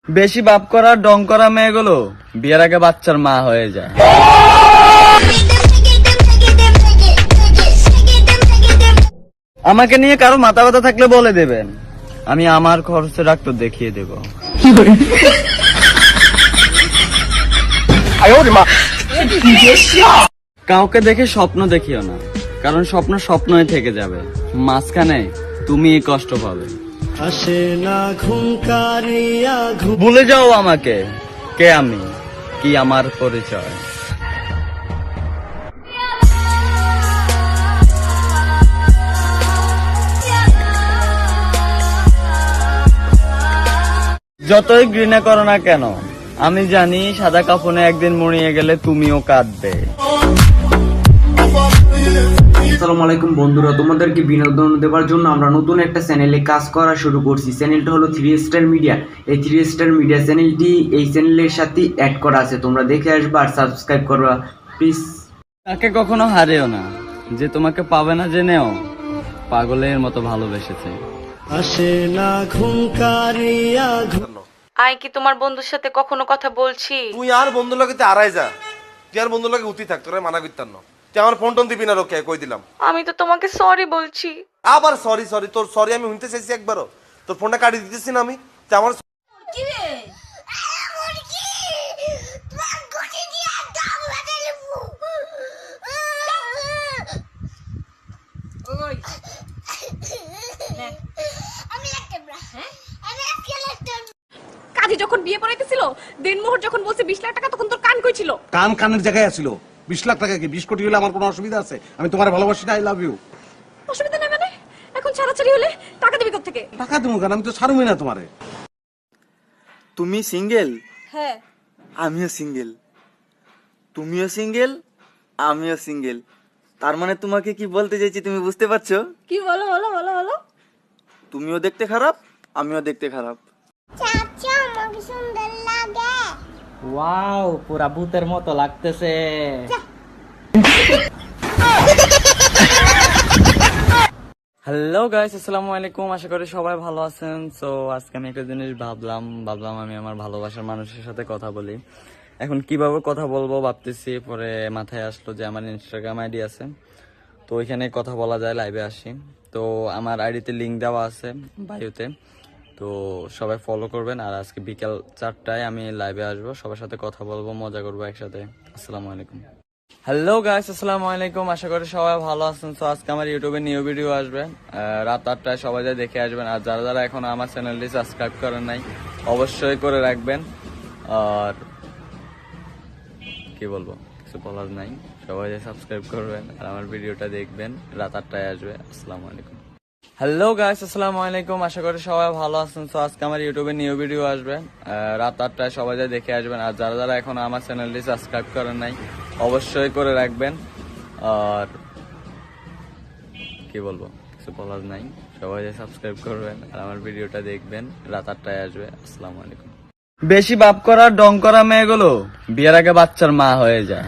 বেশি বাপ করা ডং করা মেয়েগুলো বিয়ের আগে বাচ্চার মা হয়ে যায়। আমাকে নিয়ে কারো মাথা ব্যথা থাকলে বলে দেবেন, আমি আমার খরচে ডাক্তার দেখিয়ে দেব। কাউকে দেখে স্বপ্ন দেখিও না, কারণ স্বপ্ন স্বপ্নই থেকে যাবে, মাঝখানে তুমি কষ্ট পাবে। ভুলে যাও আমাকে, কে আমি, কি আমার পরিচয়। যতই ঘৃণা করো না কেন, আমি জানি সাদা কাফনে একদিন মরিয়ে গেলে তুমিও কাঁদবে। আসসালামু আলাইকুম বন্ধুরা, তোমাদেরকে বিনোদন দেওয়ার জন্য আমরা নতুন একটা চ্যানেলে কাজ করা শুরু করছি। চ্যানেলটা হলো 3 স্টার মিডিয়া। এই 3 স্টার মিডিয়া চ্যানেলটি এই চ্যানেলের সাথে অ্যাড করা আছে, তোমরা দেখে আসবা আর সাবস্ক্রাইব করবা প্লিজ। তাকে কখনো হারেও না, যে তোমাকে পাবে না জেনেও পাগলের মতো ভালোবেসেছে। আই কি তোমার বন্ধুর সাথে কখনো কথা বলছি? তুই আর বন্ধু লাগে আড়াই যা, তুই আর বন্ধু লাগে উঠি থাক, তোরা মানা করতাম না। তুই আমার ফোন টোন দিবি না, লোকে কই দিলাম। আমি তো তোমাকে সরি বলছি। আবার সরি সরি, তোর সরি আমি শুনতে চাইছি একবারও। তোর ফোনটা কাটি দিতেছি না আমি, তুই আমার কাজী যখন বিয়ে পড়াইতেছিল, দিনমোহর যখন বলছে 20 লাখ টাকা, তখন তোর কান কই ছিল? কান কানের জায়গায় আছিল। 20 লাখ টাকা কি 20 কোটি হলে আমার কোনো অসুবিধা আছে? আমি তোমার ভালোবাসি না, আই লাভ ইউ। অসুবিধা নেই মানে? এখন ছাড়াছাড়ি হলে টাকা দিবি কোথা থেকে? টাকা দেবো কেন? আমি তো ছাড়বই না তোমারে। তুমি সিঙ্গেল? হ্যাঁ। আমিও সিঙ্গেল। তুমিও সিঙ্গেল, আমিও সিঙ্গেল। তার মানে তোমাকে কি বলতে চাইছি তুমি বুঝতে পারছো? কি বলো বলো বলো বলো। তুমিও দেখতে খারাপ, আমিও দেখতে খারাপ। চাচা আমাকে সুন্দর লাগে। ওয়াও, পুরা ভূতের মতো লাগতেছে। হ্যালো গাইস, আসসালামু আলাইকুম, আশা করি সবাই ভালো আছেন। সো আজকে আমি একটা জিনিস ভাবলাম আমি আমার ভালোবাসার মানুষের সাথে কথা বলি। এখন কিভাবে কথা বলবো ভাবতেছি, পরে মাথায় আসলো যে আমার ইনস্টাগ্রাম আইডি আছে, তো ওইখানে কথা বলা যায়, লাইভে আসি। তো আমার আইডিতে লিঙ্ক দেওয়া আছে বায়োতে, তো সবাই ফলো করবেন। আর আজকে বিকেল 4টায় আমি লাইভে আসবো, সবার সাথে কথা বলবো, মজা করবো একসাথে। আসসালামু আলাইকুম। হ্যালো গাইস, আসসালামু আলাইকুম, আশা করি সবাই ভালো আছেন। তো আজকে আমার ইউটিউবে নিউ ভিডিও আসবে রাত 8টায়, সবাই যা দেখে আসবেন। আর যারা যারা এখন আমার চ্যানেলটি সাবস্ক্রাইব করেন নাই, অবশ্যই করে রাখবেন। আর কি বলবো, কিছু বলার নাই, সবাই যা সাবস্ক্রাইব করবেন আর আমার ভিডিওটা দেখবেন, রাত 8টায় আসবে। আসসালামু আলাইকুম। হ্যালো গাইস, আসসালামু আলাইকুম, আশা করি সবাই ভালো আছেন। তো আজকে আমার ইউটিউবে নিউ ভিডিও আসবে রাত 8টায়, সবাই যা দেখে আসবেন। আর যারা যারা এখন আমার চ্যানেলটি সাবস্ক্রাইব করেন নাই, অবশ্যই করে রাখবেন। আর কি বলবো, কিছু বলার নাই, সবাই যা সাবস্ক্রাইব করবেন আর আমার ভিডিওটা দেখবেন, রাত 8টায় আসবে। আসসালামু আলাইকুম। বেশি বাপ করা ডং করা মেয়েগুলো বিয়ের আগে বাচ্চার মা হয়ে যায়।